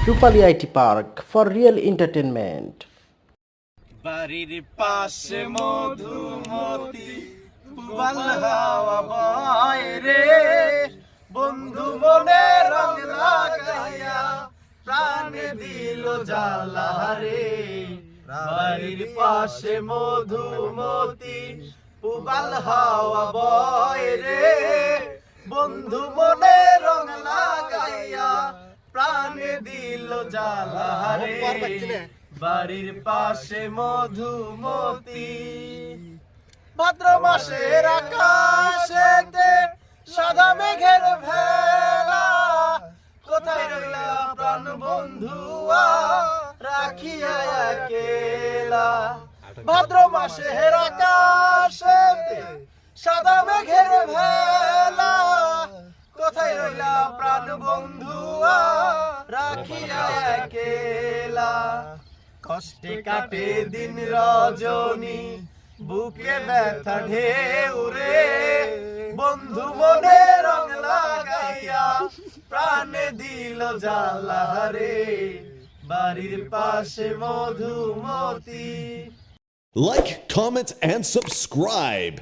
Rupali IT Park for real entertainment. বাড়ির পাশে মধুমতি পুবাল হাওয়া বয় রে, বন্ধু মনে রং লাগাইয়া প্রাণে দিল জ্বালা রে। বাড়ির পাশে মধুমতি পুবাল হাওয়া বয় রে, বন্ধু মনে রং লাগাইয়া প্রাণে দিল জ্বালা রে। বাড়ির পাশে মধুমতি। ভাদ্র মাসের আকাশেতে সাদা মেঘের ভেলা, কোথায় রইলা প্রাণ বন্ধুয়া রাখিয়া একেলা। ভাদ্র মাসের আকাশেতে সাদা মেঘের ভেলা, কোথায় রইলা প্রাণ বন্ধুয়া রাখিয়া একেলা। কষ্টে কাটে দিন রজনী, বুকে ব্যথা ঢেউ রে, বন্ধু মনে রং লাগাইয়া প্রাণে দিল জ্বালা রে। বাড়ির পাশে Madhumati. Like, comment, and subscribe.